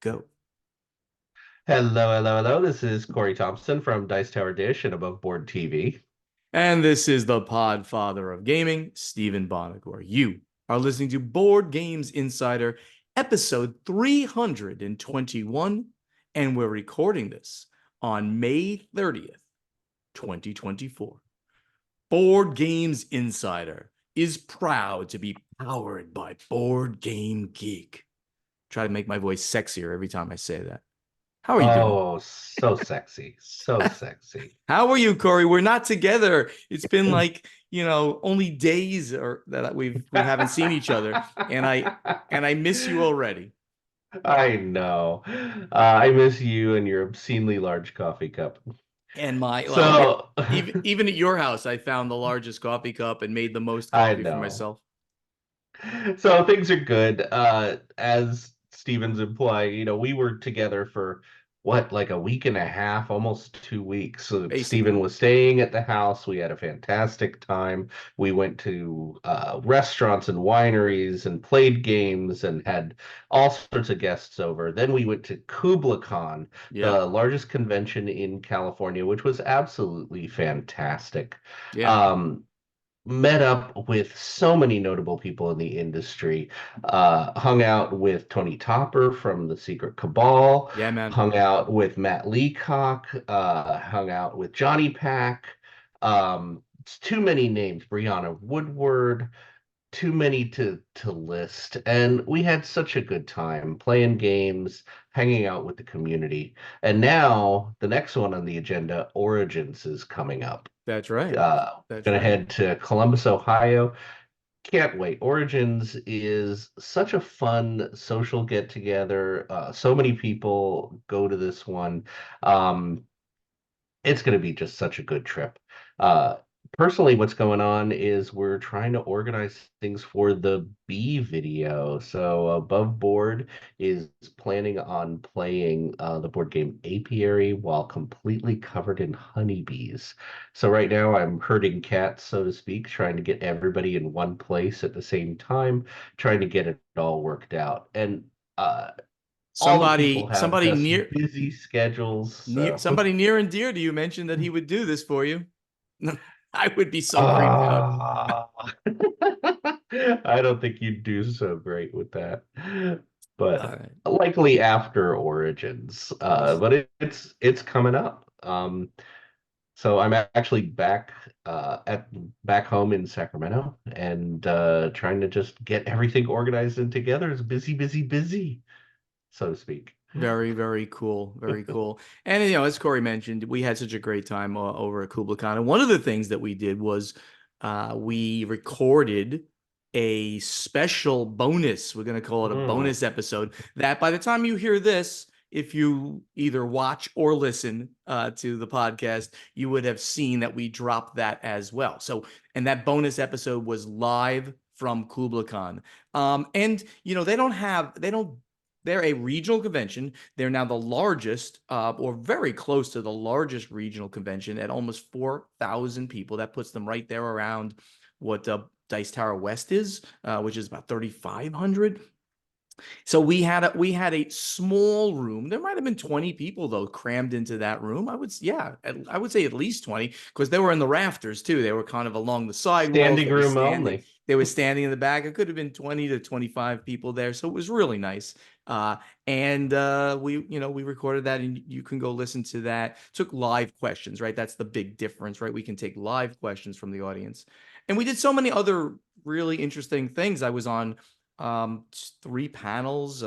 go. Hello, hello, hello. This is Corey Thompson from Dice Tower Dish and Above Board TV. And this is the Podfather of Gaming, Stephen Bonagor. You are listening to Board Games Insider, episode 321, and we're recording this on May 30th, 2024. Board Games Insider is proud to be powered by Board Game Geek. Try to make my voice sexier every time I say that. How are you doing? Oh, so sexy. So sexy. How are you, Corey? We're not together. It's been like, only days or that we haven't seen each other, and I miss you already. I know. I miss you and your obscenely large coffee cup. And my well, yeah, So, even at your house, I found the largest coffee cup and made the most I coffee for know. myself. So things are good. As Stevens implying, we were together for what, like a week and a half, almost 2 weeks. So Steven Basically. was staying at the house. We had a fantastic time. We went to restaurants and wineries and played games and had all sorts of guests over. Then we went to KublaCon, Yeah. the largest convention in California, which was absolutely fantastic. Yeah. Um, Met up with so many notable people in the industry, hung out with Tony Topper from The Secret Cabal, Yeah, man. hung out with Matt Leacock, hung out with Johnny Pack. It's too many names. Brianna Woodward, too many to list. And we had such a good time playing games, hanging out with the community. And now the next one on the agenda, Origins, is coming up. That's right. That's Gonna right. head to Columbus, Ohio. Can't wait. Origins is such a fun social get together. So many people go to this one. Um, it's going to be just such a good trip. Uh, Personally, what's going on is we're trying to organize things for the B video. So Above Board is planning on playing the board game Apiary while completely covered in honeybees. So right now I'm herding cats, so to speak, trying to get everybody in one place at the same time, trying to get it all worked out. And uh, all the people have Somebody just near busy schedules. So somebody near and dear to you mentioned that he would do this for you. I would be so creeped out. Ah, I don't think you'd do so great with that, All but right. likely after Origins. Yes. But it's coming up. So I'm actually at back home in Sacramento and trying to just get everything organized and together. It's busy, busy, busy, so to speak. Very, very cool. Very cool. And, as Corey mentioned, we had such a great time over at KublaCon. And one of the things that we did was we recorded a special bonus. We're going to call it a Mm. bonus episode that by the time you hear this, if you either watch or listen to the podcast, you would have seen that we dropped that as well. So, and that bonus episode was live from KublaCon. And, they don't they're a regional convention. They're now the largest, or very close to the largest regional convention at almost 4,000 people. That puts them right there around what Dice Tower West is, which is about 3,500. So we had a small room. There might have been 20 people though crammed into that room. I would say at least 20 because they were in the rafters too. They were kind of along the sidewalls. Standing room only. They were standing in the back. It could have been 20 to 25 people there. So it was really nice. And we recorded that and you can go listen to that. Took live questions, right? That's the big difference, right? We can take live questions from the audience. And we did so many other really interesting things. I was on 3 panels,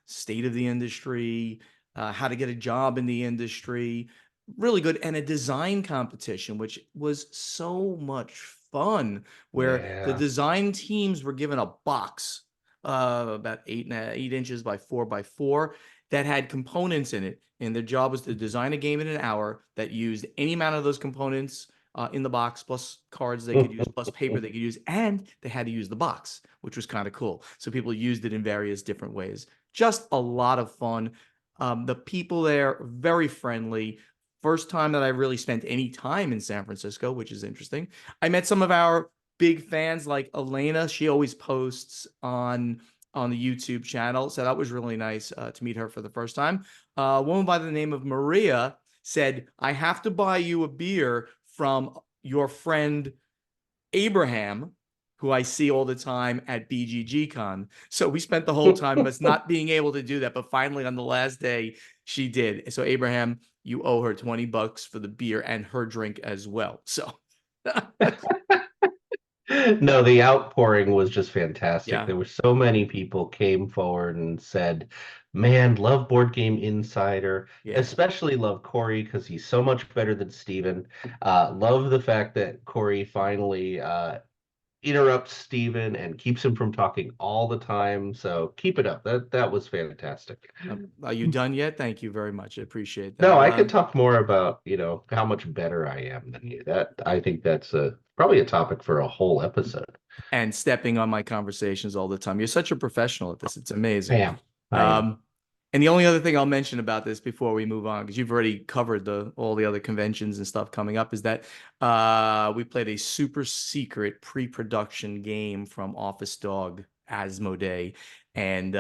state of the industry, how to get a job in the industry, really good, and a design competition, which was so much fun, where the Yeah. design teams were given a box about 8 inches by 4 by 4 that had components in it. And their job was to design a game in an hour that used any amount of those components in the box, plus cards they could use, plus paper they could use, and they had to use the box, which was kind of cool. So people used it in various different ways. Just a lot of fun. The people there, very friendly. First time that I really spent any time in San Francisco, which is interesting. I met some of our big fans like Elena. She always posts on on the YouTube channel. So that was really nice to meet her for the first time. A woman by the name of Maria said, I have to buy you a beer from your friend Abraham, who I see all the time at BGG Con. So we spent the whole time us not being able to do that, but finally on the last day she did. So Abraham, you owe her $20 for the beer and her drink as well. So No, the outpouring was just fantastic. yeah, There were so many people came forward and said, "Man, love Board Game Insider, yeah. especially love Corey because he's so much better than Steven. Love the fact that Corey finally interrupts Steven and keeps him from talking all the time. So keep it up. That was fantastic." Are you done yet? Thank you very much. I appreciate No, that. I could talk more about, how much better I am than you. That I think that's probably a topic for a whole episode. And stepping on my conversations all the time. You're such a professional at this. It's I amazing. am. I am. Um, and the only other thing I'll mention about this before we move on, because you've already covered all the other conventions and stuff coming up, is that we played a super secret pre-production game from Office Dog Asmodee, and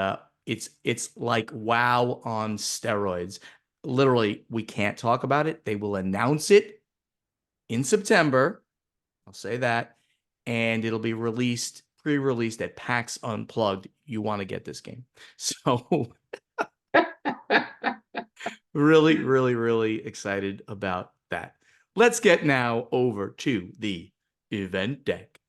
it's like WoW on steroids. Literally, we can't talk about it. They will announce it in September. I'll say that. And it'll be pre-released at PAX Unplugged. You want to get this game. So really, really, really excited about that. Let's get now over to the event deck.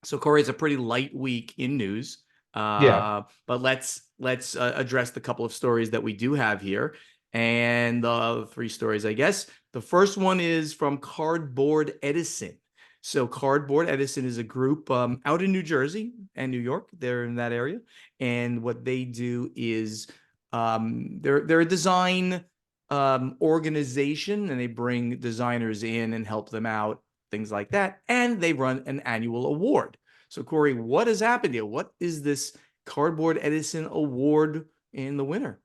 So Corey, it's a pretty light week in news, Yeah. but let's address the couple of stories that we do have here, and the three stories, I guess. The first one is from Cardboard Edison. So Cardboard Edison is a group out in New Jersey and New York. They're in that area, and what they do is they're a design organization, and they bring designers in and help them out, things like that. And they run an annual award. So, Corey, what has happened here? What is this Cardboard Edison Award in the winner?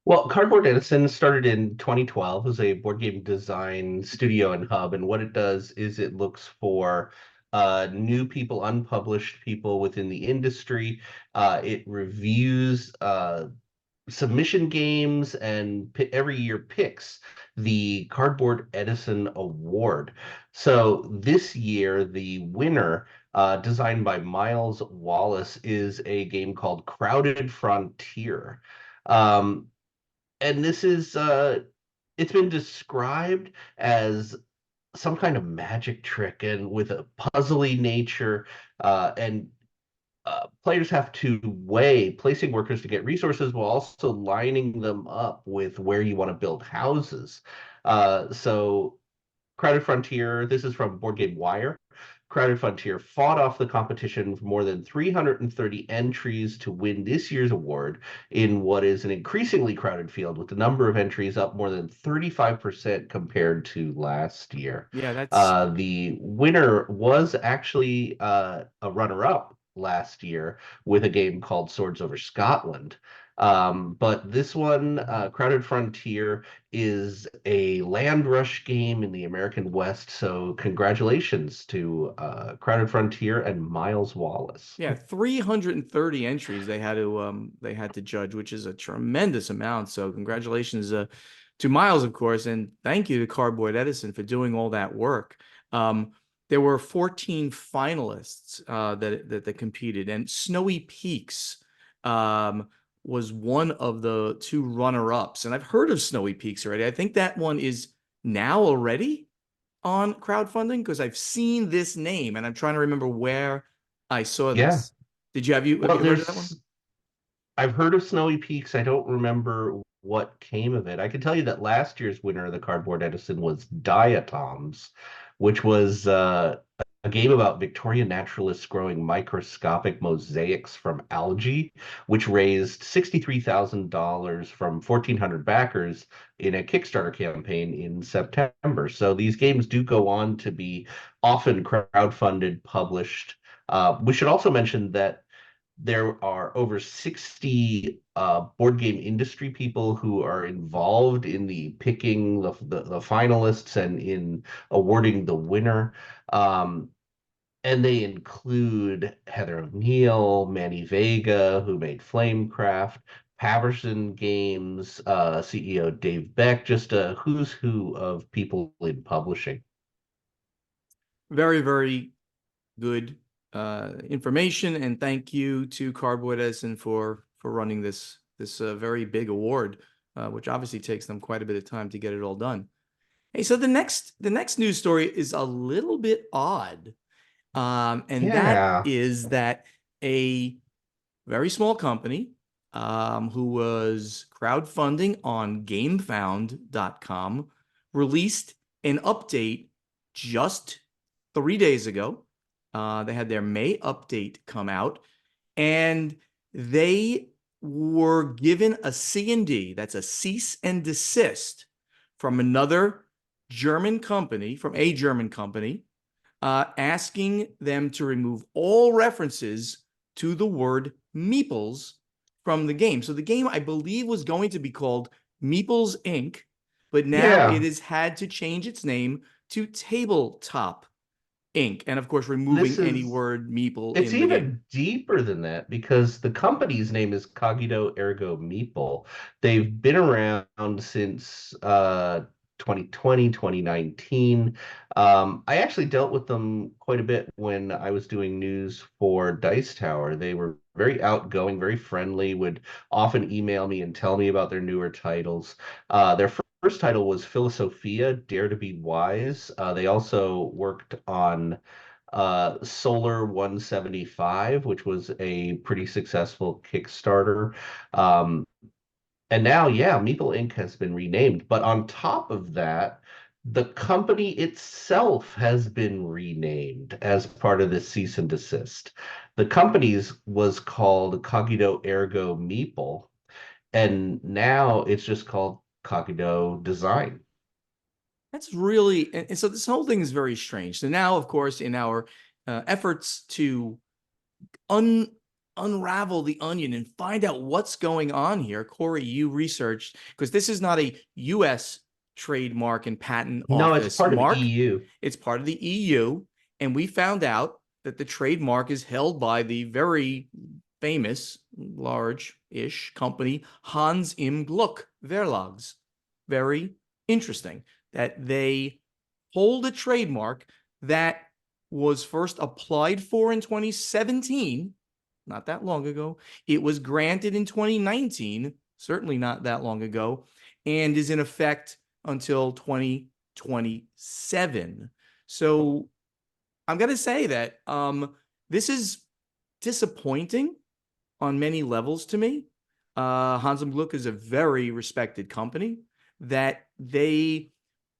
Well, Cardboard Edison started in 2012 as a board game design studio and hub. And what it does is it looks for new people, unpublished people within the industry. It reviews submission games and every year picks the Cardboard Edison Award. So this year, the winner, designed by Miles Wallace, is a game called Crowded Frontier. Um, and this is it's been described as some kind of magic trick and with a puzzly nature, and players have to weigh placing workers to get resources while also lining them up with where you want to build houses. So Crowded Frontier, this is from Board Game Wire. Crowded Frontier fought off the competition for more than 330 entries to win this year's award in what is an increasingly crowded field, with the number of entries up more than 35% compared to last year. Yeah, that's The winner was actually a runner-up last year with a game called Swords Over Scotland. But this one, Crowded Frontier, is a land rush game in the American West. So congratulations to Crowded Frontier and Miles Wallace. yeah, 330 entries they had to judge, which is a tremendous amount. So congratulations to Miles, of course, and thank you to Cardboard Edison for doing all that work. There were 14 finalists that competed, and Snowy Peaks was one of the two runner-ups. And I've heard of Snowy Peaks already. I think that one is now already on crowdfunding because I've seen this name and I'm trying to remember where I saw Yeah. this. Have Well, you heard of that one? I've heard of Snowy Peaks. I don't remember what came of it. I can tell you that last year's winner of the Cardboard Edison was Diatoms, which was a game about Victorian naturalists growing microscopic mosaics from algae, which raised $63,000 from 1,400 backers in a Kickstarter campaign in September. So these games do go on to be often crowdfunded, published. We should also mention that there are over 60 board game industry people who are involved in the picking the finalists and in awarding the winner. Um, And they include Heather O'Neill, Manny Vega, who made Flamecraft, Paverson Games, CEO Dave Beck, just a who's who of people in publishing. Very, very good information, and thank you to Cardboard Edison for running this very big award, which obviously takes them quite a bit of time to get it all done. Hey, so the next news story is a little bit odd, and that Yeah. is that a very small company who was crowdfunding on Gamefound.com released an update just 3 days ago. They had their May update come out, and they were given a C&D, that's a cease and desist, from another German company, from a German company, asking them to remove all references to the word Meeples from the game. So the game, I believe, was going to be called Meeples Inc., but now it Yeah. has had to change its name to Tabletop Inc. And of course, This removing any is word Meeple It's in the game. even deeper than that because the company's name is Cogito Ergo Meeple. They've been around since 2020, 2019. I actually dealt with them quite a bit when I was doing news for Dice Tower. They were very outgoing, very friendly, would often email me and tell me about their newer titles. Their first title was Philosophia, Dare to Be Wise. They also worked on Solar 175, which was a pretty successful Kickstarter. Um, and now, yeah, Meeple Inc. has been renamed. But on top of that, the company itself has been renamed as part of this cease and desist. The company's was called Cogito Ergo Meeple, and now it's just called Cogito Design. That's really, and so this whole thing is very strange. So now, of course, in our efforts to un unravel the onion and find out what's going on here, Corey, you researched, because this is not a U.S. trademark and patent No, it's office part of mark. EU. It's part of the EU, and we found out that the trademark is held by the very famous, large-ish company Hans im Gluck Verlags. Very interesting that they hold a trademark that was first applied for in 2017, not that long ago. It was granted in 2019, certainly not that long ago, and is in effect until 2027. So I'm going to say that this is disappointing on many levels to me. Hans im Gluck is a very respected company that they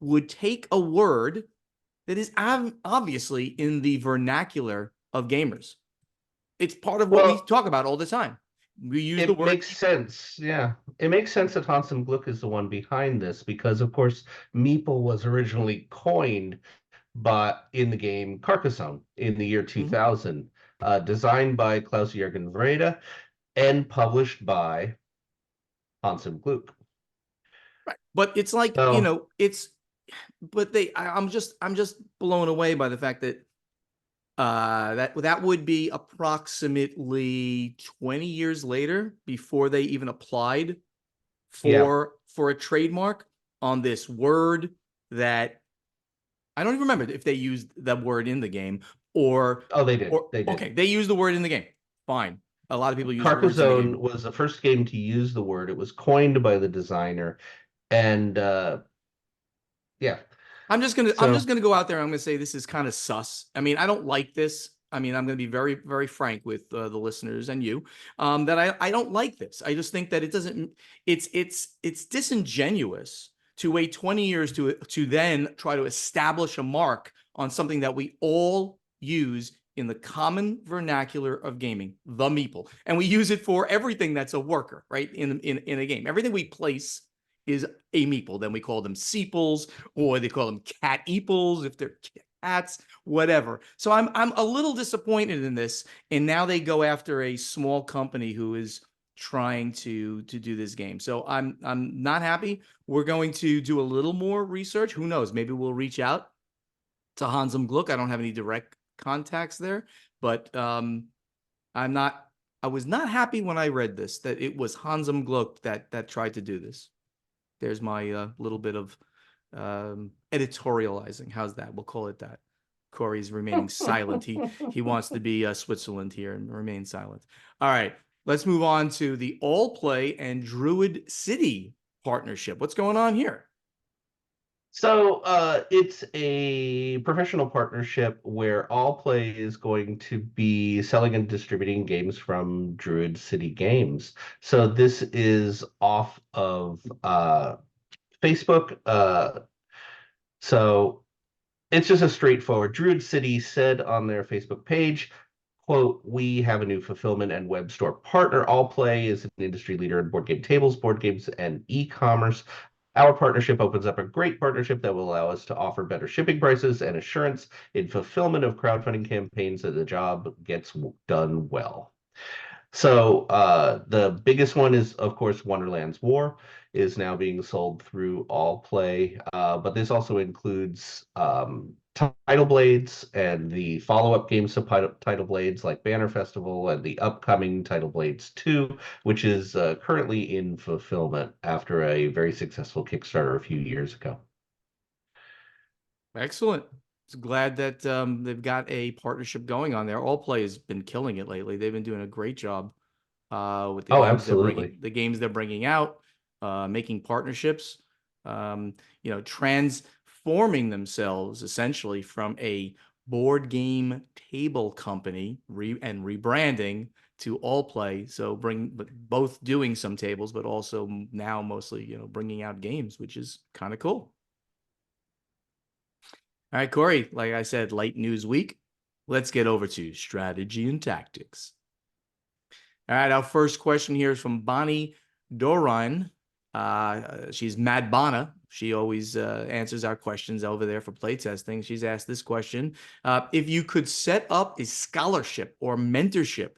would take a word that is obviously in the vernacular of gamers. It's part of what we Well, talk about all the time. We use the it word makes sense. Yeah. It makes sense that Hans im Gluck is the one behind this because, of course, Meeple was originally coined but in the game Carcassonne in the year Mhm. 2000, designed by Klaus-Jürgen Wrede and published by Hans im Gluck. Right. But it's like, So, but I'm just blown away by the fact that that would be approximately 20 years later before they even applied yeah. for a trademark on this word that I don't even remember if they used that word in the game or Oh, they did. They did. okay, they used the word in the game. Fine. A lot of people use words in the game. Carcassonne was the first game to use the word. It was coined by the designer. And yeah. I'm So, just gonna go out there. I'm gonna say this is kind of sus. I mean, I don't like this. I mean, I'm gonna be very, very frank with the listeners and you, that I don't like this. I just think that it doesn't. It's disingenuous to wait 20 years to then try to establish a mark on something that we all use in the common vernacular of gaming, the meeple, and we use it for everything that's a worker, right? In a game, everything we place is a meeple. Then we call them seeples, or they call them cat eeples if they're cats, whatever. So I'm a little disappointed in this. And now they go after a small company who is trying to do this game. So I'm not happy. We're going to do a little more research. Who knows? Maybe we'll reach out to Hans im Gluck. I don't have any direct contacts there, but I was not happy when I read this that it was Hansum Gluck that tried to do this. There's my little bit of editorializing. How's that? We'll call it that. Corey's remaining silent. He wants to be Switzerland here and remain silent. All right, let's move on to the Allplay and Druid City partnership. What's going on here? So it's a professional partnership where Allplay is going to be selling and distributing games from Druid City Games. So this is off of Facebook. So it's just a straightforward. Druid City said on their Facebook page, quote, "We have a new fulfillment and web store partner. Allplay is an industry leader in board game tables, board games, and e-commerce. Our partnership opens up a great partnership that will allow us to offer better shipping prices and assurance in fulfillment of crowdfunding campaigns that the job gets done well." So the biggest one is, of course, Wonderland's War is now being sold through Allplay, but this also includes Title Blades and the follow-up games to Title Blades like Banner Festival and the upcoming Title Blades 2, which is currently in fulfillment after a very successful Kickstarter a few years ago. Excellent. Glad that they've got a partnership going on there. Allplay has been killing it lately. They've been doing a great job with Oh, absolutely. the games they're bringing out, making partnerships, transforming themselves essentially from a board game table company and rebranding to Allplay. So both doing some tables, but also now mostly bringing out games, which is kind of cool. All right, Corey, like I said, light news week. Let's get over to strategy and tactics. All right, our first question here is from Bonnie Doran. She's Mad Bonna. She always answers our questions over there for playtesting. She's asked this question. If you could set up a scholarship or mentorship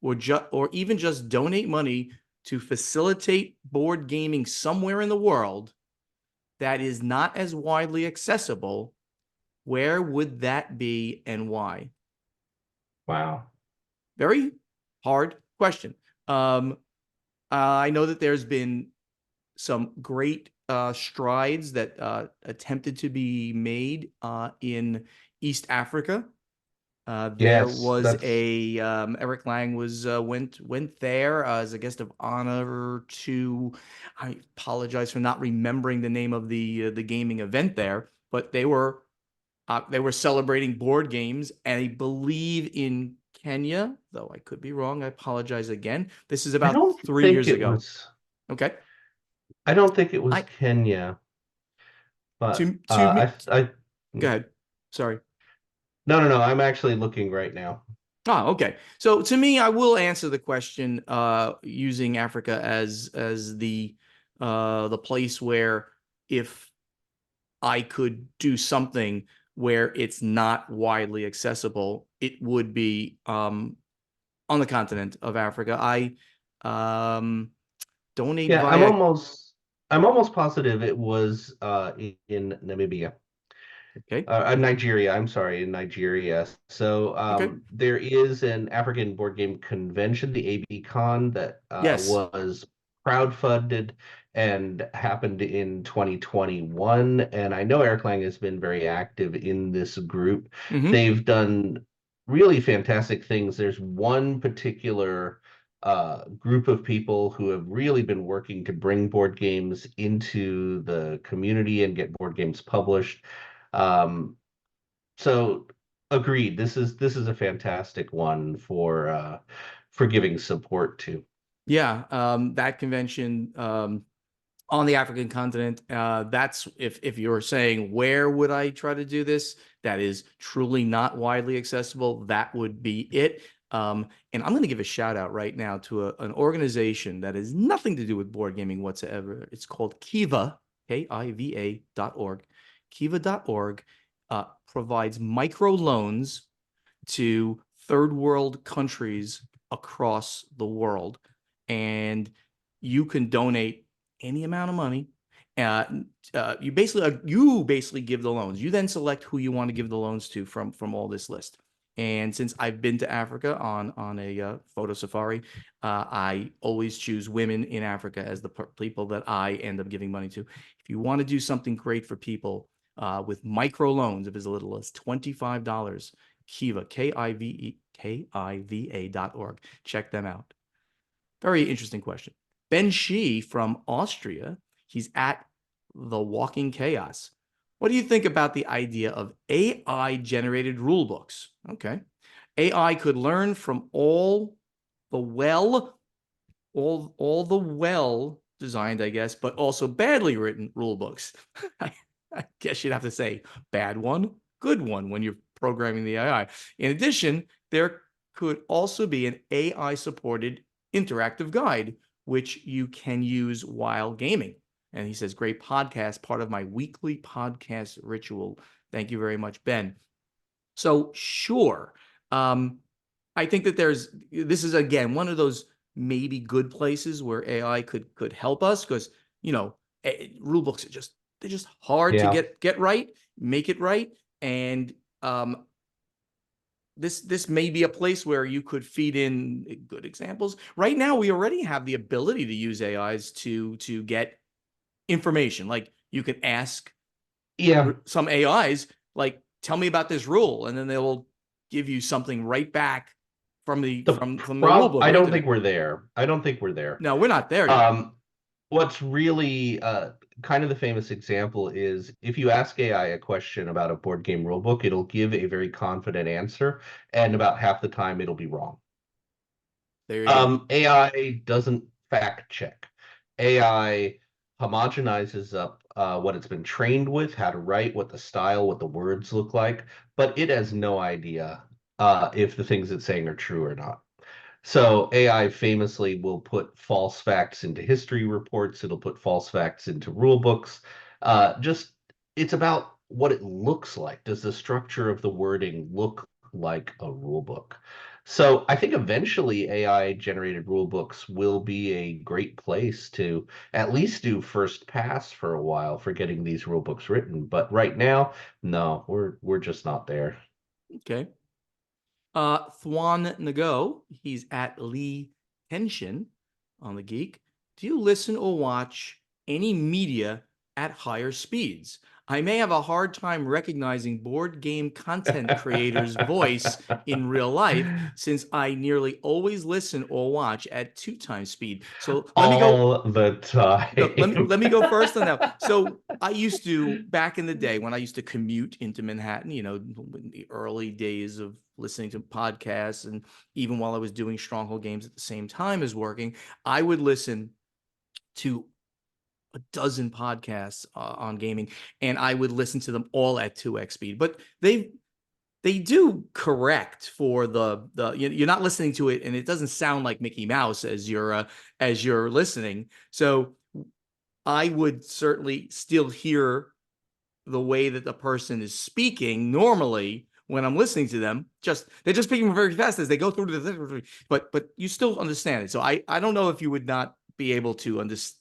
or even just donate money to facilitate board gaming somewhere in the world that is not as widely accessible, where would that be and why? Wow. Very hard question. I know that there's been some great strides that attempted to be made in East Africa. There Yes, was that's Eric Lang went there as a guest of honor to. I apologize for not remembering the name of the gaming event there, but they were celebrating board games, and I believe in Kenya, though I could be wrong. I apologize again. This is I about don't 3 years think it ago. was Okay. I don't think it was I Kenya, but to me, I go ahead. Sorry. no. I'm actually looking right now. Oh, okay. So to me, I will answer the question using Africa as the place where if I could do something where it's not widely accessible, it would be on the continent of Africa. I donate Yeah, via. I'm almost positive it was in Namibia. Okay. Nigeria, I'm sorry, in Nigeria. So Okay. there is an African board game convention, the ABCon, that Yes. was crowdfunded and happened in 2021. And I know Eric Lang has been very active in this group. Hmm. They've done really fantastic things. There's one particular group of people who have really been working to bring board games into the community and get board games published. Um, so agreed. This is a fantastic one for giving support to. Yeah. That convention on the African continent. That's if you're saying where would I try to do this, that is truly not widely accessible. That would be it. And I'm going to give a shout out right now to an organization that has nothing to do with board gaming whatsoever. It's called Kiva, Kiva.org. Kiva.org provides micro loans to third world countries across the world. And you can donate any amount of money. You basically give the loans. You then select who you want to give the loans to from all this list. And since I've been to Africa on a photo safari, I always choose women in Africa as the people that I end up giving money to. If you want to do something great for people with micro loans of as little as $25, Kiva, Kiva.org. Check them out. Very interesting question. Ben Shi from Austria, he's at The Walking Chaos. What do you think about the idea of AI-generated rule books? Okay. AI could learn from all the well designed, I guess, but also badly written rule books. I guess you'd have to say bad one, good one when you're programming the AI. In addition, there could also be an AI-supported interactive guide, which you can use while gaming. And he says, great podcast, part of my weekly podcast ritual. Thank you very much, Ben. So sure. I think that this is, again, one of those maybe good places where AI could help us, because, rule books they're just hard to get right, make it right. And this may be a place where you could feed in good examples. Right now, we already have the ability to use AIs to get information. Like, you can ask some AIs, like, tell me about this rule, and then they will give you something right back from the rule book. I don't think we're there. No, we're not there yet. What's really kind of the famous example is if you ask AI a question about a board game rulebook, it'll give a very confident answer, and about half the time it'll be wrong. There you go. AI doesn't fact check. AI homogenizes up what it's been trained with, how to write, what the style, what the words look like, but it has no idea if the things it's saying are true or not. So AI famously will put false facts into history reports. It'll put false facts into rule books. Just it's about what it looks like. Does the structure of the wording look like a rule book? So I think eventually AI generated rule books will be a great place to at least do first pass for a while for getting these rule books written. But right now, no, we're just not there. Okay. Thwan Nago, he's at Lee Tension on the Geek. Do you listen or watch any media at higher speeds? I may have a hard time recognizing board game content creators' voice in real life, since I nearly always listen or watch at 2x speed. So let me go all the time. No, let me go first on that. So I used to, back in the day when I used to commute into Manhattan, in the early days of listening to podcasts, and even while I was doing Stronghold games at the same time as working, I would listen to a dozen podcasts on gaming, and I would listen to them all at 2x speed. But they do correct for you're not listening to it and it doesn't sound like Mickey Mouse as you're listening. So I would certainly still hear the way that the person is speaking normally when I'm listening to them. They're just speaking very fast as they go through the, but you still understand it. So I don't know if you would not be able to understand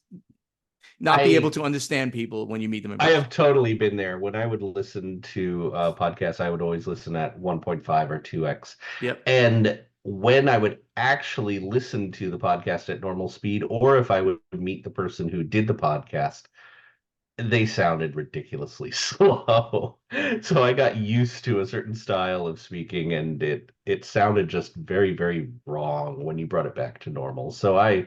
people when you meet them in person. I have totally been there. When I would listen to podcasts, I would always listen at 1.5 or 2x. Yep. And when I would actually listen to the podcast at normal speed, or if I would meet the person who did the podcast, they sounded ridiculously slow. So I got used to a certain style of speaking, and it sounded just very, very wrong when you brought it back to normal. So I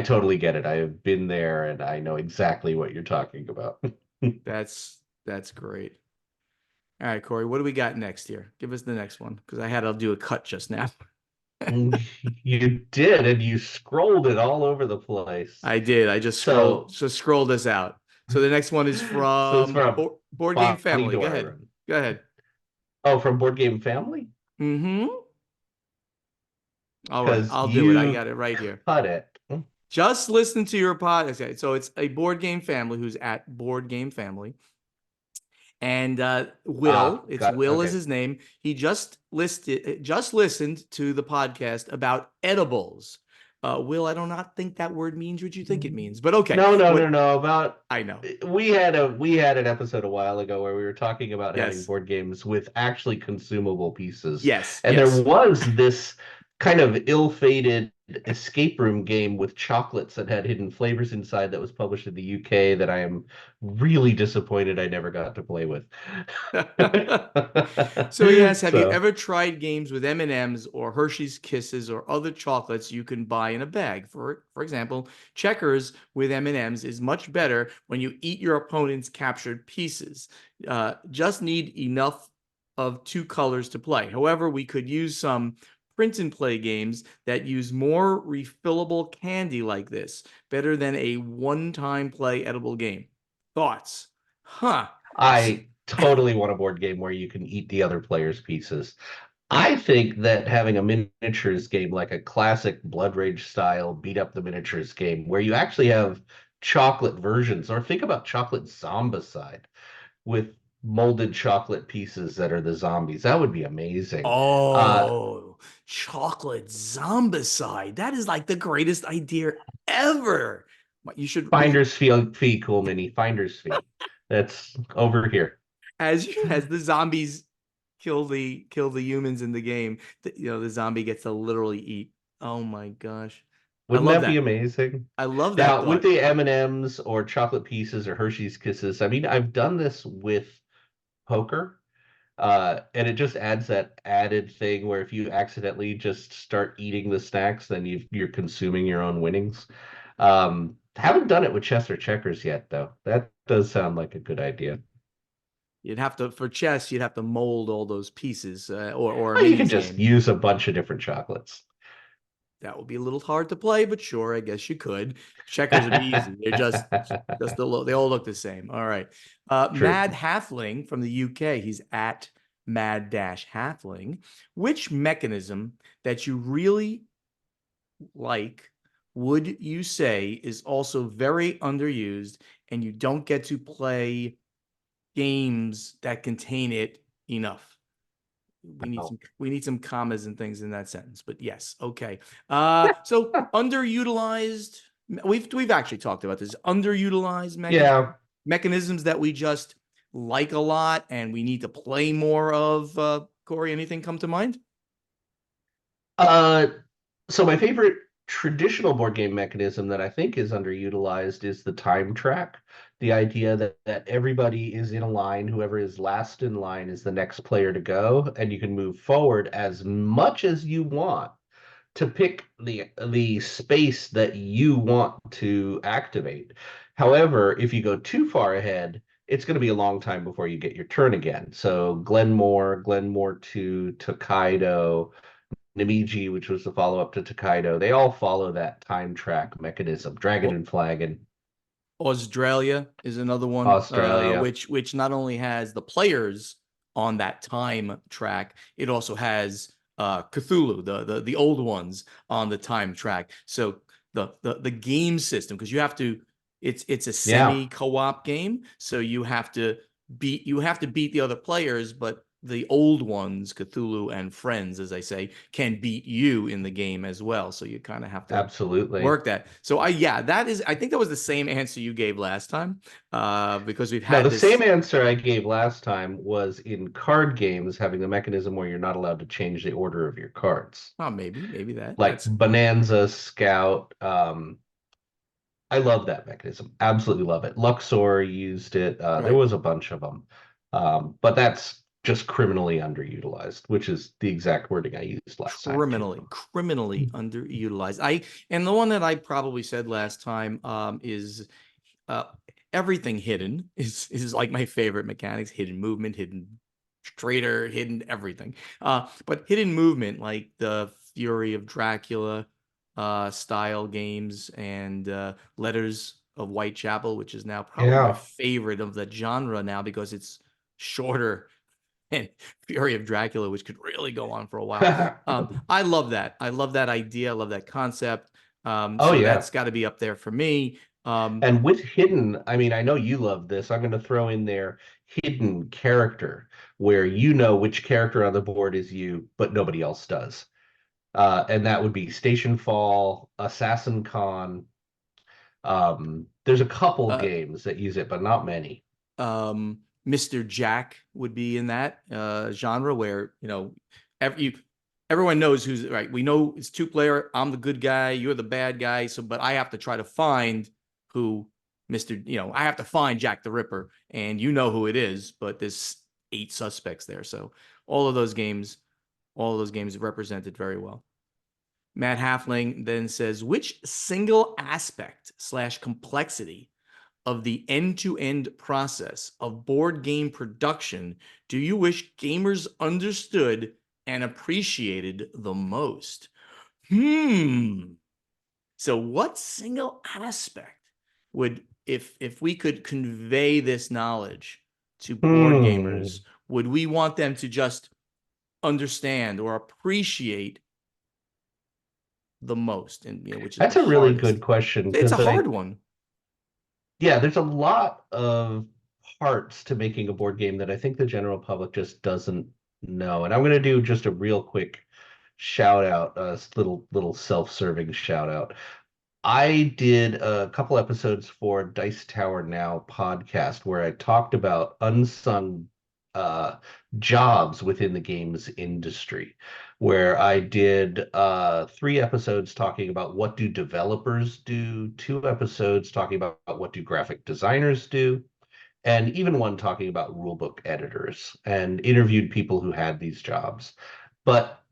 totally get it. I have been there, and I know exactly what you're talking about. That's great. All right, Corey, what do we got next here? Give us the next one, because I'll do a cut just now. You did, and you scrolled it all over the place. I did. I just scrolled this out. So the next one is from, Board Game Family. Go ahead. Go ahead. Oh, from Board Game Family? Mm-hmm. All right, I'll do it. I got it right here. Cut it. Just listen to your podcast. So it's a Board Game Family who's at Board Game Family. And Will is his name. He just listened to the podcast about edibles. Will, I do not think that word means what you think it means, but okay. No, no, no, What no. About I know. we had an episode a while ago where we were talking about having Yes. board games with actually consumable pieces. Yes. And there Yes. was this kind of ill-fated escape room game with chocolates that had hidden flavors inside that was published in the UK that I am really disappointed I never got to play with. So yes, have you So ever tried games with M&Ms or Hershey's Kisses or other chocolates you can buy in a bag? For example, checkers with M&Ms is much better when you eat your opponent's captured pieces. Just need enough of two colors to play. However, we could use some print and play games that use more refillable candy like this, better than a one-time play edible game. Thoughts? Huh. I totally want a board game where you can eat the other player's pieces. I think that having a miniatures game like a classic Blood Rage style beat up the miniatures game where you actually have chocolate versions, or think about chocolate zombicide with molded chocolate pieces that are the zombies. That would be amazing. Uh, Oh, chocolate zombicide. That is like the greatest idea ever. You should fee, cool mini, finder's fee. That's over here. as the zombies kill the humans in the game, the zombie gets to literally eat. Oh my gosh. I Wouldn't love that be that. amazing? I love that Now, with thought. the M&Ms or chocolate pieces or Hershey's Kisses, I mean, I've done this with poker. And it just adds that added thing where if you accidentally just start eating the snacks, then you're consuming your own winnings. Haven't done it with chess or checkers yet, though. That does sound like a good idea. You'd have to for chess, you'd have to mold all those pieces or a Well, you could minis just game. use a bunch of different chocolates. That would be a little hard to play, but sure, I guess you could. Checkers would be easy. They're they all look the same. All right. True. Mad Halfling from the UK. He's at Mad Dash Halfling. Which mechanism that you really like would you say is also very underused and you don't get to play games that contain it enough? Oh. We need some commas and things in that sentence, but yes, okay. So underutilized. We've actually talked about this. Underutilized Yeah. mechanisms that we just like a lot and we need to play more of. Corey, anything come to mind? Uh, so my favorite traditional board game mechanism that I think is underutilized is the time track. The idea that everybody is in a line, whoever is last in line is the next player to go, and you can move forward as much as you want to pick the space that you want to activate. However, if you go too far ahead, it's going to be a long time before you get your turn again. So Glenmore to Tokaido, Namiji, which was the follow-up to Tokaido, they all follow that time track mechanism. Dragon Well, and Flagon, Australia is another one, Australia. which not only has the players on that time track, it also has Cthulhu, the old ones on the time track. So the game system, because it's a Yeah, semi co-op game, so you have to beat the other players, but the old ones, Cthulhu and friends, as I say, can beat you in the game as well. So you kind of have to absolutely. work that. So I think that was the same answer you gave last time, because we've Now, had the same this. answer I gave last time was in card games, having the mechanism where you're not allowed to change the order of your cards. Oh, maybe Like that's Bonanza, Scout. I love that mechanism. Absolutely love it. Luxor used it. There right. was a bunch of them. But that's just criminally underutilized, which is the exact wording I used last time, too. Criminally underutilized. And the one that I probably said last time is uh, everything hidden is like my favorite mechanics: hidden movement, hidden traitor, hidden everything. But hidden movement, like the Fury of Dracula style games and Letters of Whitechapel, which is now probably my Yeah. favorite of the genre now because it's shorter and Fury of Dracula, which could really go on for a while. I love that. I love that idea. I love that concept. Oh, So yeah. that's got to be up there for me. And with hidden, I mean, I know you love this. I'm going to throw in there hidden character, where you know which character on the board is you, but nobody else does. And that would be Station Fall, Assassin Con. There's a couple Uh, games that use it, but not many. Mr. Jack would be in that genre where, everyone knows who's right. We know it's two-player. I'm the good guy. You're the bad guy. So, but I have to try to find who I have to find Jack the Ripper, and you know who it is, but there's 8 suspects there. So all of those games, represented very well. Matt Halfling then says, which single aspect / complexity of the end-to-end process of board game production do you wish gamers understood and appreciated the most? So what single aspect would, if we could convey this knowledge to board Hmm. gamers, would we want them to just understand or appreciate the most, and which is the That's a really hardest? good question It's a because hard one. yeah, there's a lot of parts to making a board game that I think the general public just doesn't know. And I'm going to do just a real quick shout out, a little self-serving shout out. I did a couple episodes for Dice Tower Now podcast where I talked about unsung uh, jobs within the games industry, where I did 3 episodes talking about what do developers do, 2 episodes talking about what do graphic designers do, and even one talking about rulebook editors, and interviewed people who had these jobs. But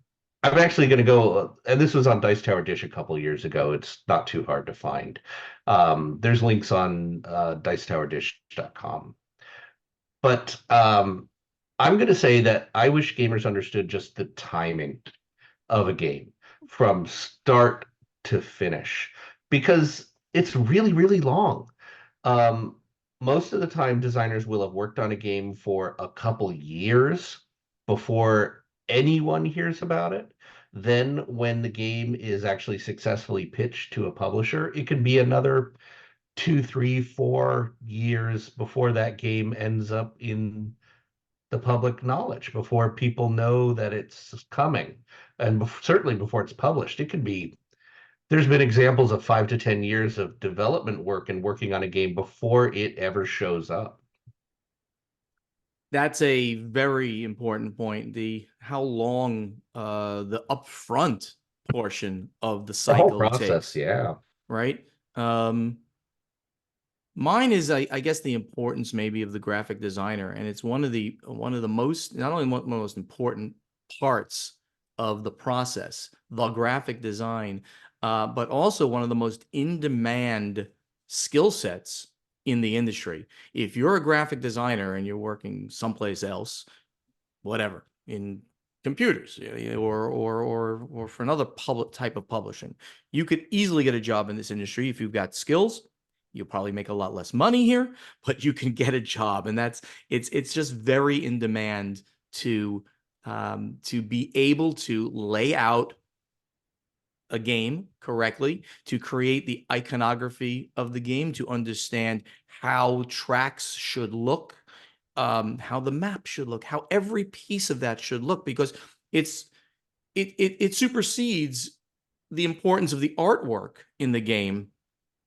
I'm actually going to go, and this was on Dice Tower Dish a couple years ago. It's not too hard to find. There's links on dicetowerdish.com. But I'm going to say that I wish gamers understood just the timing of a game from start to finish because it's really, really long. Um, Most of the time, designers will have worked on a game for a couple years before anyone hears about it. Then, when the game is actually successfully pitched to a publisher, it can be another 2, 3, 4 years before that game ends up in the public knowledge, before people know that it's coming, and certainly before it's published. It could be there's been examples of 5 to 10 years of development work and working on a game before it ever shows up. That's a very important point. The how long the upfront portion of the The whole cycle process, takes, yeah. right? Um, Mine is, I guess, the importance maybe of the graphic designer, and it's one of the most, not only one of the most important parts of the process, the graphic design, but also one of the most in-demand skill sets in the industry. If you're a graphic designer and you're working someplace else, whatever, in computers, or for another public type of publishing, you could easily get a job in this industry if you've got skills. You'll probably make a lot less money here, but you can get a job, and it's just very in demand to be able to lay out a game correctly, to create the iconography of the game, to understand how tracks should look, how the map should look, how every piece of that should look, because it's it supersedes the importance of the artwork in the game,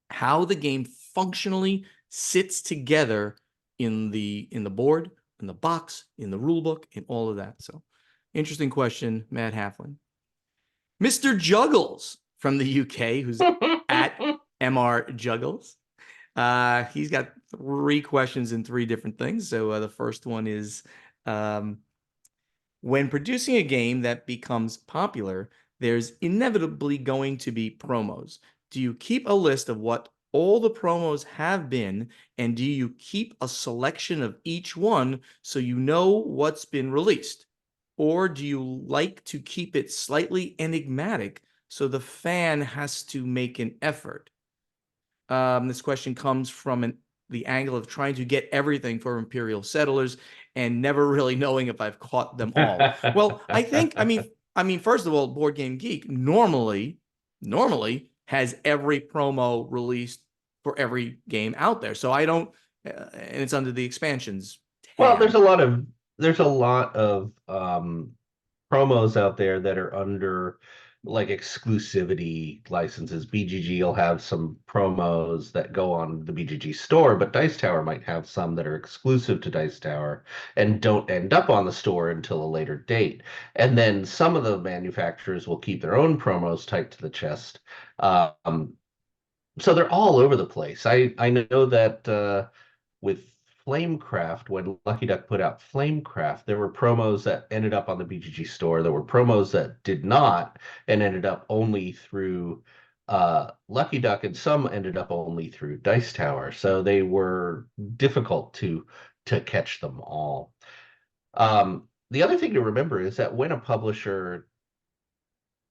how the game functionally sits together in the board, in the box, in the rule book, in all of that. So, interesting question, Matt Halfling. Mr. Juggles from the UK, who's at MR Juggles. He's got 3 questions in 3 different things. So the first one is, um, when producing a game that becomes popular, there's inevitably going to be promos. Do you keep a list of what all the promos have been, and do you keep a selection of each one so you know what's been released? Or do you like to keep it slightly enigmatic so the fan has to make an effort? This question comes from the angle of trying to get everything for Imperial Settlers and never really knowing if I've caught them all. Well, I mean, first of all, Board Game Geek normally has every promo released for every game out there. So I don't, and it's under the expansions Well, tab. there's a lot of promos out there that are under like exclusivity licenses. BGG will have some promos that go on the BGG store, but Dice Tower might have some that are exclusive to Dice Tower and don't end up on the store until a later date. And then some of the manufacturers will keep their own promos tight to the chest. Um, so they're all over the place. I know that with Flamecraft, when Lucky Duck put out Flamecraft, there were promos that ended up on the BGG store. There were promos that did not and ended up only through Lucky Duck, and some ended up only through Dice Tower. So they were difficult to catch them all. The other thing to remember is that when a publisher,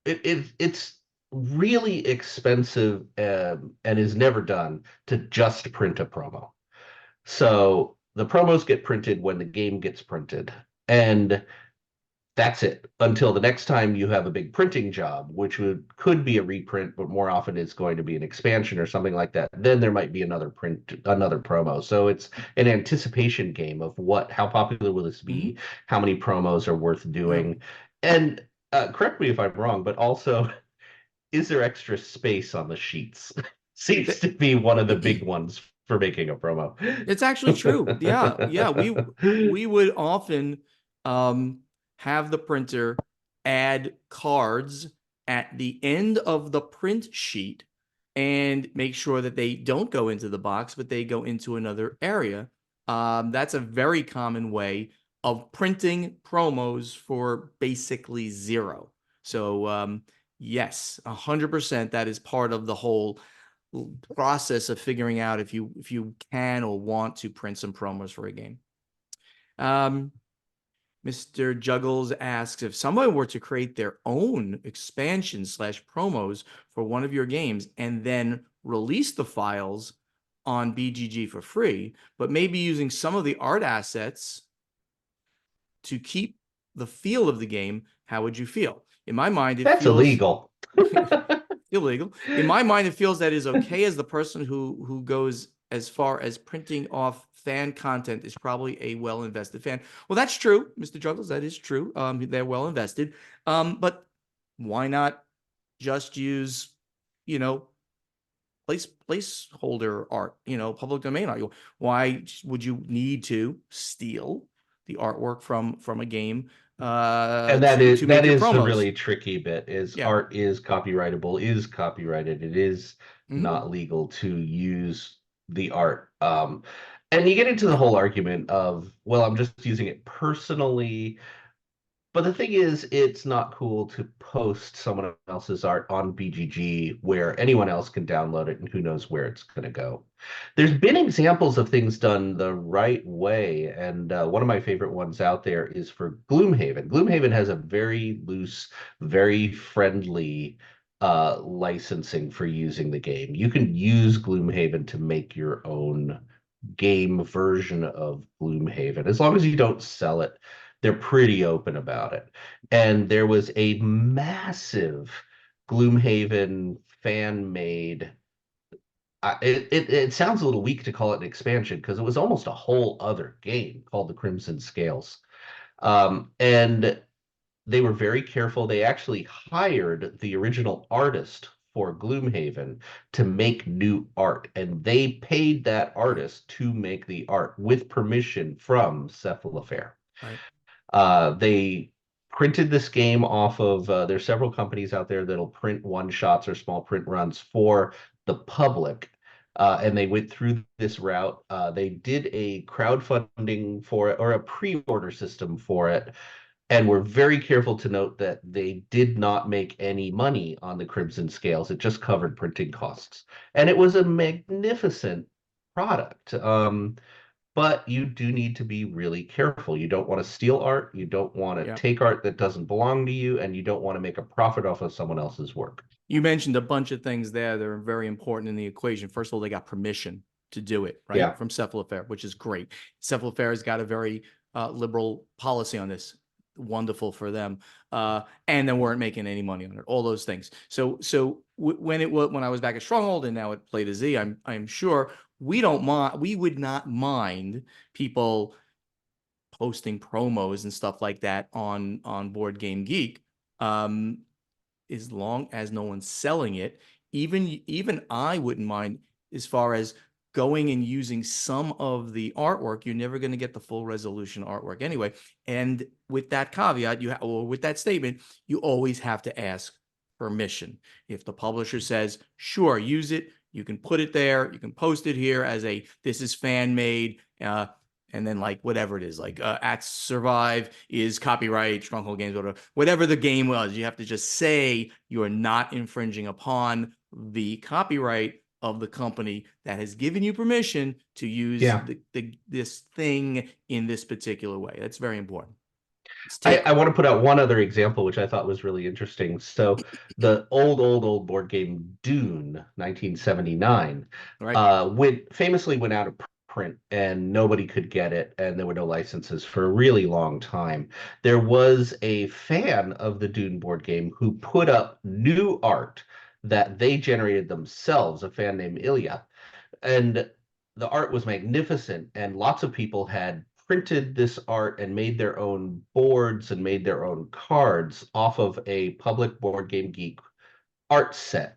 it's really expensive and is never done to just print a promo. So the promos get printed when the game gets printed. And that's it until the next time you have a big printing job, which could be a reprint, but more often it's going to be an expansion or something like that. Then there might be another another promo. So it's an anticipation game of how popular will this Mm-hmm. be? How many promos are worth Yeah. doing? And correct me if I'm wrong, but also, is there extra space on the sheets? Seems to be one of the big ones for making a promo. It's actually true. Yeah, yeah. We would often have the printer add cards at the end of the print sheet and make sure that they don't go into the box, but they go into another area. That's a very common way of printing promos for basically zero. So yes, 100%. That is part of the whole process of figuring out if you can or want to print some promos for a game. Mr. Juggles asks, if someone were to create their own expansion/promos for one of your games and then release the files on BGG for free, but maybe using some of the art assets to keep the feel of the game, how would you feel? In my mind, it That's feels illegal. illegal. In my mind, it feels that is okay, as the person who goes as far as printing off fan content is probably a well-invested fan. Well, that's true, Mr. Juggles. That is true. They're well invested. But why not just use, you know, placeholder art, public domain art? Why would you need to steal the artwork from a game And to make that your is the promos? really tricky bit is Yeah. art is copyrightable, is copyrighted. It is Mhm. not legal to use the art. And you get into the whole argument of, well, I'm just using it personally. But the thing is, it's not cool to post someone else's art on BGG where anyone else can download it and who knows where it's going to go. There's been examples of things done the right way, and one of my favorite ones out there is for Gloomhaven. Gloomhaven has a very loose, very friendly licensing for using the game. You can use Gloomhaven to make your own game version of Gloomhaven as long as you don't sell it. They're pretty open about it. And there was a massive Gloomhaven fan made. It sounds a little weak to call it an expansion because it was almost a whole other game called the Crimson Scales. And they were very careful. They actually hired the original artist for Gloomhaven to make new art, and they paid that Right. artist to make the art with permission from Cephalofair. Right. They printed this game off of, there's several companies out there that'll print one shots or small print runs for the public. And they went through this route. They did a crowdfunding for it or a pre-order system for it, and were very careful to note that they did not make any money on the Crimson Scales. It just covered printing costs. And it was a magnificent product. But you do need to be really careful. You don't want to steal art. You don't want to Yeah. take art that doesn't belong to you, and you don't want to make a profit off of someone else's work. You mentioned a bunch of things there that are very important in the equation. First of all, they got permission to do it, right? Yeah. From Cephalofair, which is great. Cephalofair has got a very liberal policy on this. Wonderful for them. And they weren't making any money on it. All those things. So when I was back at Stronghold and now at Play to Z, I'm sure we don't mind. We would not mind people posting promos and stuff like that on Board Game Geek. as long as no one's selling it. Even I wouldn't mind as far as going and using some of the artwork. You're never going to get the full resolution artwork anyway. And with that caveat, or with that statement, you always have to ask permission. If the publisher says, sure, use it, you can put it there, you can post it here as this is fan made, and then like whatever it is, like at Survive is copyright Stronghold Games, whatever the game was, you have to just say you are not infringing upon the copyright of the company that has given you permission to use this thing in this particular way. That's very important. I want to put out one other example, which I thought was really interesting. So the old board game Dune, 1979, famously went out of print and nobody could get it, and there were no licenses for a really long time. There was a fan of the Dune board game who put up new art that they generated themselves, a fan named Ilya. And the art was magnificent, and lots of people had printed this art and made their own boards and made their own cards off of a public Board Game Geek art set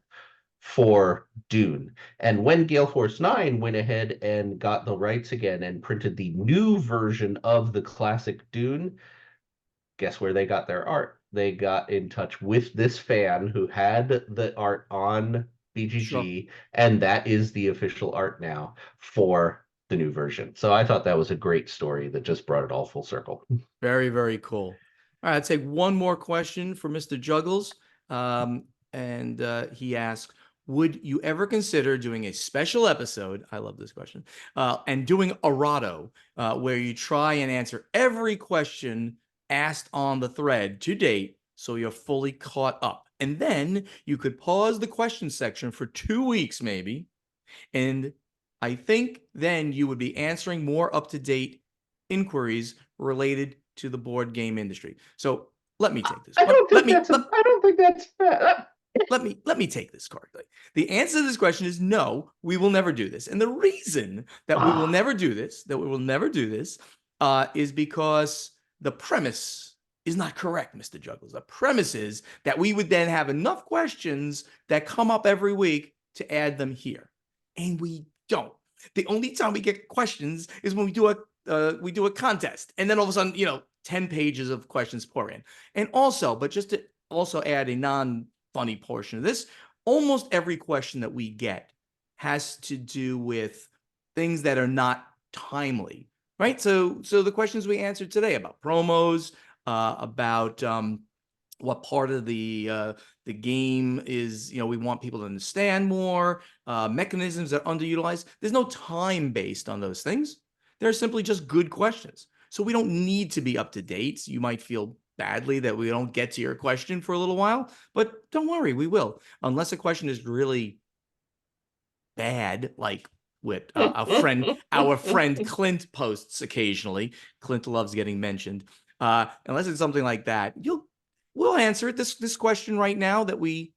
for Dune. And when Gale Force 9 went ahead and got the rights again and printed the new version of the classic Dune, guess where they got their art? They got in touch with this fan who had the art on BGG, Sure. and that is the official art now for the new version. So I thought that was a great story that just brought it all full circle. Very, very cool. All right, I'll take one more question for Mr. Juggles. And he asks, would you ever consider doing a special episode? I love this question. And doing errata, where you try and answer every question asked on the thread to date, so you're fully caught up. And then you could pause the question section for 2 weeks, maybe. And I think then you would be answering more up-to-date inquiries related to the board game industry. So let me take this. I don't think that's fair. Let me take this card. The answer to this question is no, we will never do this. And the reason that we will never do this, is because the premise is not correct, Mr. Juggles. The premise is that we would then have enough questions that come up every week to add them here. And we don't. The only time we get questions is when we do a contest. And then all of a sudden, 10 pages of questions pour in. And also, but just to also add a non-funny portion of this, almost every question that we get has to do with things that are not timely, right? So the questions we answered today about promos, about what part of the game is, we want people to understand more, mechanisms that are underutilized. There's no time based on those things. They're simply just good questions. So we don't need to be up to date. You might feel badly that we don't get to your question for a little while, but don't worry, we will. Unless a question is really bad, like what our friend Clint posts occasionally. Clint loves getting mentioned. Unless it's something like that, we'll answer it. This question right now that we're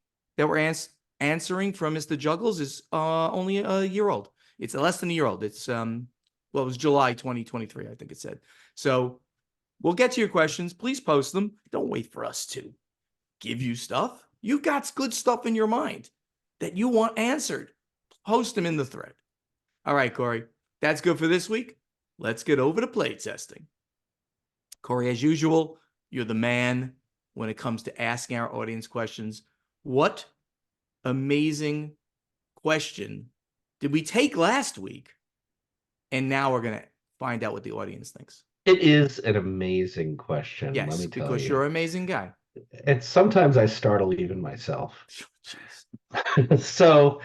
answering from Mr. Juggles is only a year old. It's less than a year old. It's it was July 2023, I think it said. So we'll get to your questions. Please post them. Don't wait for us to give you stuff. You got good stuff in your mind that you want answered. Post them in the thread. All right, Corey, that's good for this week. Let's get over to play testing. Corey, as usual, you're the man when it comes to asking our audience questions. What amazing question did we take last week? And now we're going to find out what the audience thinks. It is an amazing question, yes, let me tell you. Because you're an amazing guy. And sometimes I startle even myself. Jeez. So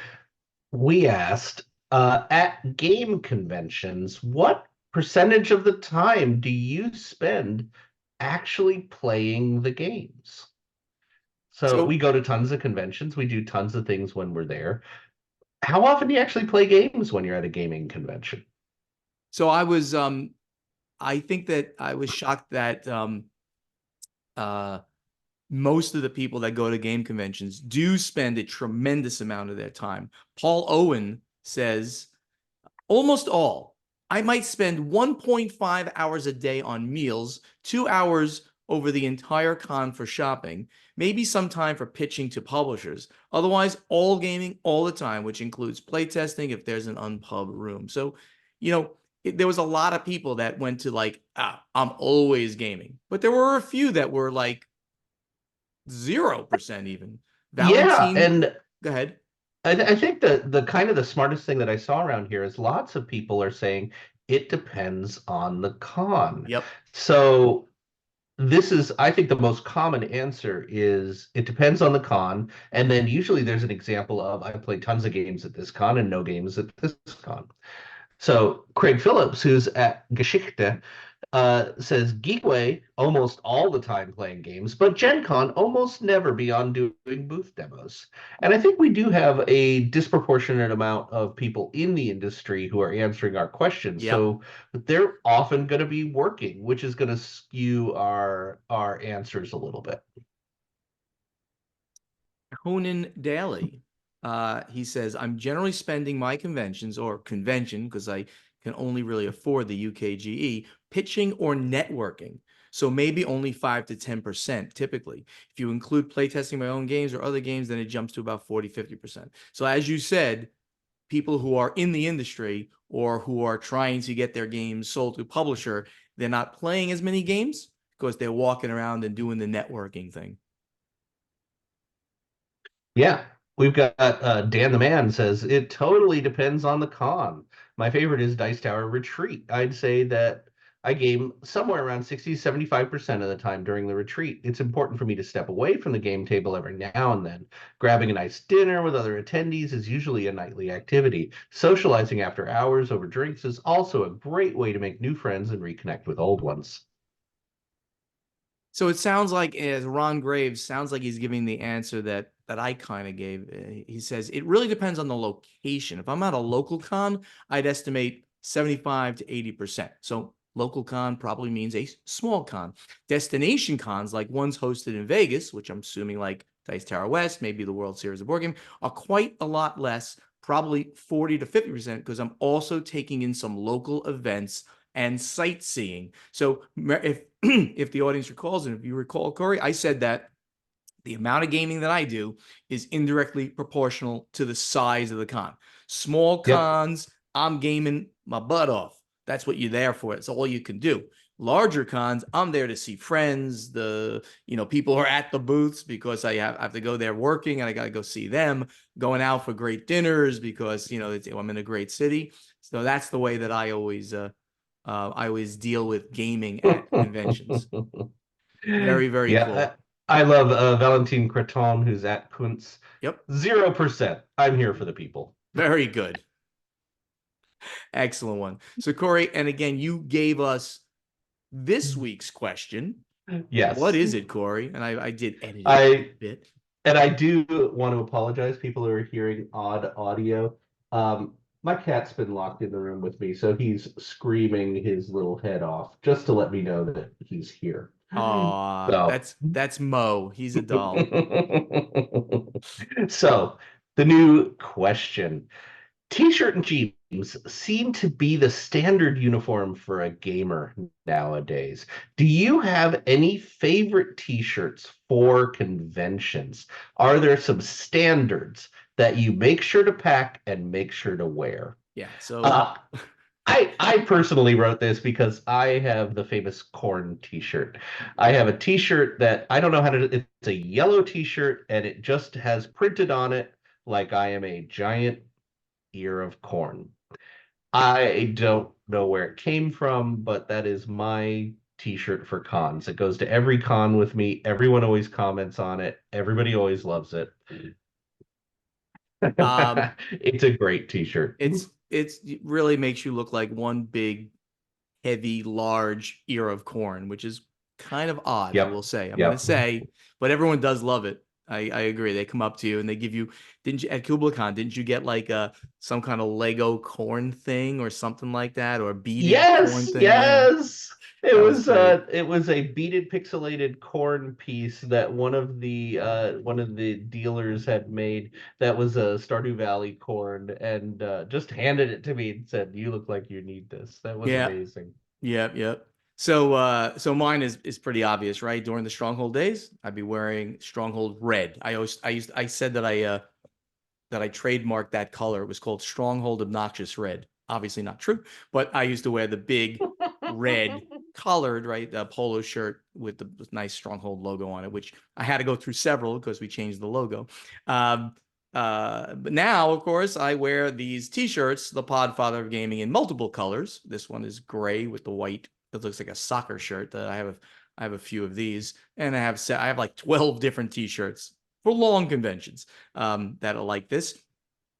we asked, at game conventions, what percentage of the time do you spend actually playing the games? So we go to tons of conventions. We do tons of things when we're there. How often do you actually play games when you're at a gaming convention? So I think that I was shocked that most of the people that go to game conventions do spend a tremendous amount of their time. Paul Owen says, almost all. I might spend 1.5 hours a day on meals, 2 hours over the entire con for shopping, maybe some time for pitching to publishers. Otherwise, all gaming all the time, which includes playtesting if there's an unpub room. So, there was a lot of people that went to like, I'm always gaming. But there were a few that were like 0% even. Yeah, Valentine, and go ahead. I think the kind of the smartest thing that I saw around here is lots of people are saying it depends on the con. Yep. So this is, I think, the most common answer is it depends on the con, and then usually there's an example of I played tons of games at this con and no games at this con. So Craig Phillips, who's at Geschichte, says Geekway almost all the time playing games, but Gen Con almost never beyond doing booth demos. And I think we do have a disproportionate amount of people in the industry who are answering our questions. Yep. So they're often going to be working, which is going to skew our answers a little bit. Conan Daly. He says, I'm generally spending my conventions or convention because I can only really afford the UKGE pitching or networking. So maybe only 5 to 10% typically. If you include playtesting my own games or other games, then it jumps to about 40, 50%. So as you said, people who are in the industry or who are trying to get their games sold to a publisher, they're not playing as many games because they're walking around and doing the networking thing. Yeah, we've got Dan the Man says it totally depends on the con. My favorite is Dice Tower Retreat. I'd say that I game somewhere around 60-75% of the time during the retreat. It's important for me to step away from the game table every now and then. Grabbing a nice dinner with other attendees is usually a nightly activity. Socializing after hours over drinks is also a great way to make new friends and reconnect with old ones. So it sounds like, as Ron Graves sounds like he's giving the answer that I kind of gave. He says it really depends on the location. If I'm at a local con, I'd estimate 75 to 80%. So local con probably means a small con. Destination cons, like ones hosted in Vegas, which I'm assuming like Dice Tower West, maybe the World Series of Board Game, are quite a lot less, probably 40 to 50%, because I'm also taking in some local events and sightseeing. So if if the audience recalls, and if you recall, Corey, I said that the amount of gaming that I do is indirectly proportional to the size of the con. Small Yep. cons, I'm gaming my butt off. That's what you're there for. It's all you can do. Larger cons, I'm there to see friends, the people who are at the booths because I have to go there working and I got to go see them, going out for great dinners because I'm in a great city. So that's the way that I always deal with gaming at conventions. Very, very Yeah, cool. I love Valentine Creton, who's at Kuntz. Yep. 0%. I'm here for the people. Very good. Excellent one. So, Corey, and again, you gave us this week's question. What Yes. is it, Corey? And I did edit it I a bit. and I do want to apologize, people who are hearing odd audio. My cat's been locked in the room with me, so he's screaming his little head off just to let me know that he's here. So That's Mo. He's a doll. so the new question. T-shirt and jeans seem to be the standard uniform for a gamer nowadays. Do you have any favorite T-shirts for conventions? Are there some standards that you make sure to pack and make sure to wear? Yeah. So, Uh, I personally wrote this because I have the famous corn T-shirt. I have a T-shirt that I don't know how to. It's a yellow T-shirt and it just has printed on it like I am a giant ear of corn. I don't know where it came from, but that is my t-shirt for cons. It goes to every con with me. Everyone always comments on it. Everybody always loves it. um, It's a great t-shirt. it really makes you look like one big, heavy, large ear of corn, which is kind of odd, I will Yep. say. I'm going to Yep. say, but everyone does love it. I agree. They come up to you and they give you, didn't you at KublaCon, didn't you get like some kind of Lego corn thing or something like that, or a beaded corn Yes, thing? Yeah, yes. that was great. It was a beaded pixelated corn piece that one of the dealers had made that was a Stardew Valley corn and just handed it to me and said, "You look like you need this." That was Yeah, amazing. yep, yep. So mine is pretty obvious, right? During the Stronghold days, I'd be wearing Stronghold red. I said that I trademarked that color. It was called Stronghold Obnoxious Red. Obviously not true, but I used to wear the big red colored, right, polo shirt with the nice Stronghold logo on it, which I had to go through several because we changed the logo. Um, but now, of course, I wear these T-shirts, the Podfather of Gaming, in multiple colors. This one is gray with the white. It looks like a soccer shirt. I have a few of these, and I have like 12 different T-shirts for long conventions that are like this.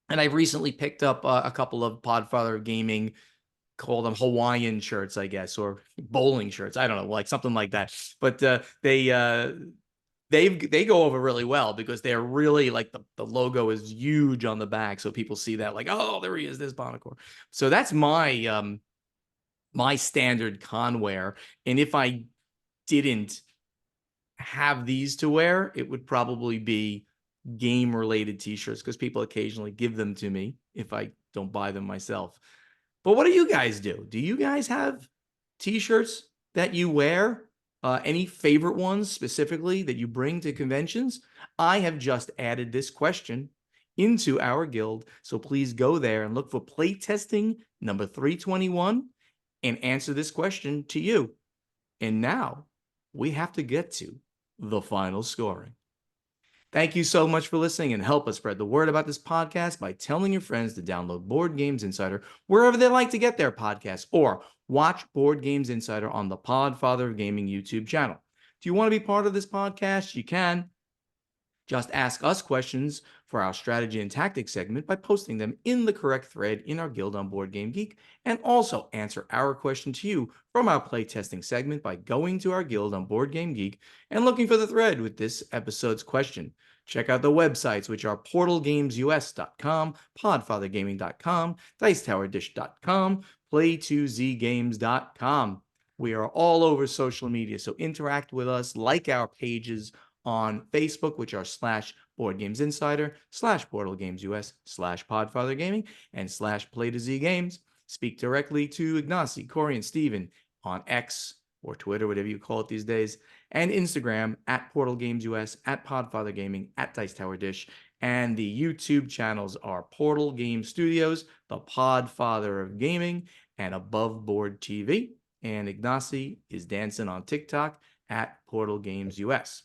And I recently picked up a couple of Podfather Gaming, call them Hawaiian shirts, I guess, or bowling shirts. I don't know, like something like that. But they go over really well because they're really like the logo is huge on the back, so people see that like, oh, there he is, this Bonacor. So that's my standard con wear. And if I didn't have these to wear, it would probably be game related t-shirts because people occasionally give them to me if I don't buy them myself. But what do you guys do? Do you guys have t-shirts that you wear? Any favorite ones specifically that you bring to conventions? I have just added this question into our guild, so please go there and look for playtesting number 321 and answer this question to you. And now we have to get to the final scoring. Thank you so much for listening, and help us spread the word about this podcast by telling your friends to download Board Games Insider wherever they like to get their podcasts, or watch Board Games Insider on the Podfather of Gaming YouTube channel. Do you want to be part of this podcast? You can. Just ask us questions for our strategy and tactics segment by posting them in the correct thread in our Guild on Board Game Geek, and also answer our question to you from our playtesting segment by going to our Guild on Board Game Geek and looking for the thread with this episode's question. Check out the websites, which are portalgamesus.com, podfathergaming.com, dicetowerdish.com, play2zgames.com. We are all over social media, so interact with us, like our pages on Facebook, which are /BoardGamesInsider, /PortalGamesUS, /PodfatherGaming, and /Play2ZGames. Speak directly to Ignacy, Corey, and Steven on X or Twitter, whatever you call it these days, and Instagram at PortalGamesUS, at PodfatherGaming, at DicetowerDish, and the YouTube channels are Portal Game Studios, the Podfather of Gaming, and Above Board TV. And Ignacy is dancing on TikTok at Portal Games US.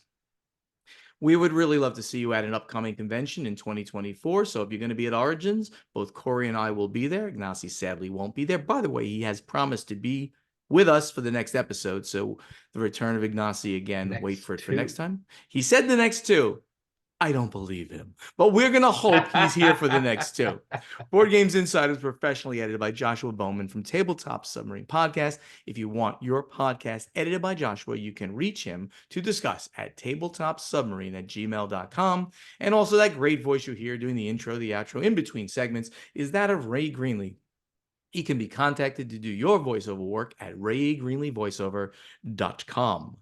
We would really love to see you at an upcoming convention in 2024. So if you're going to be at Origins, both Corey and I will be there. Ignacy sadly won't be there. By the way, he has promised to be with us for the next episode. So the return of Ignacy again, wait for it for next time. He said the next two. I don't believe him, but we're going to hope he's here for the next two. Board Games Insider is professionally edited by Joshua Bowman from Tabletop Submarine Podcast. If you want your podcast edited by Joshua, you can reach him to discuss at tabletopsubmarine@gmail.com. And also that great voice you hear doing the intro, the outro, in between segments is that of Ray Greenlee. He can be contacted to do your voiceover work at raygreenleevoiceover.com.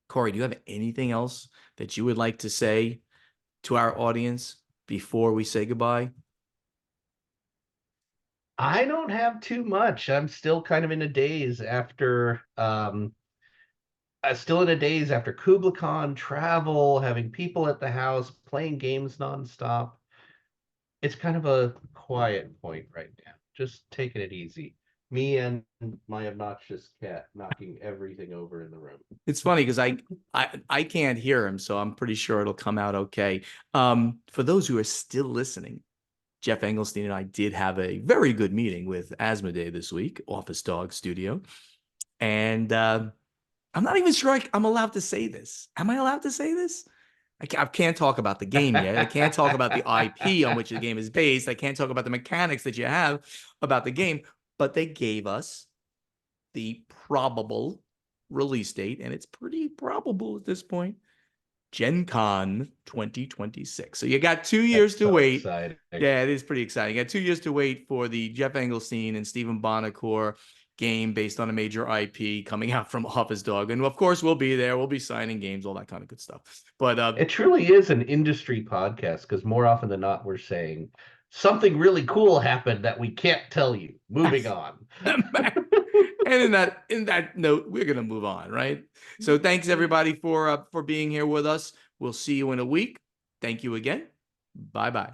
Corey, do you have anything else that you would like to say to our audience before we say goodbye? I don't have too much. I'm still kind of in a daze after Kubla Khan, travel, having people at the house, playing games nonstop. It's kind of a quiet point right now. Just taking it easy. Me and my obnoxious cat knocking everything over in the room. It's funny because I can't hear him, so I'm pretty sure it'll come out okay. For those who are still listening, Jeff Engelstein and I did have a very good meeting with Asmodee this week, Office Dog Studio. And I'm not even sure I'm allowed to say this. Am I allowed to say this? I can't talk about the game yet. I can't talk about the IP on which the game is based. I can't talk about the mechanics that you have about the game. But they gave us the probable release date, and it's pretty probable at this point. Gen Con 2026. So you got 2 years to wait. Exciting. Yeah, it is pretty exciting. You got 2 years to wait for the Jeff Engelstein and Stephen Bonacor game based on a major IP coming out from Office Dog. And of course, we'll be there. We'll be signing games, all that kind of good stuff. But it truly is an industry podcast because more often than not, we're saying something really cool happened that we can't tell you. Moving on. And in that note, we're gonna move on, right? So thanks everybody for being here with us. We'll see you in a week. Thank you again. Bye bye.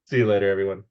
See you later, everyone.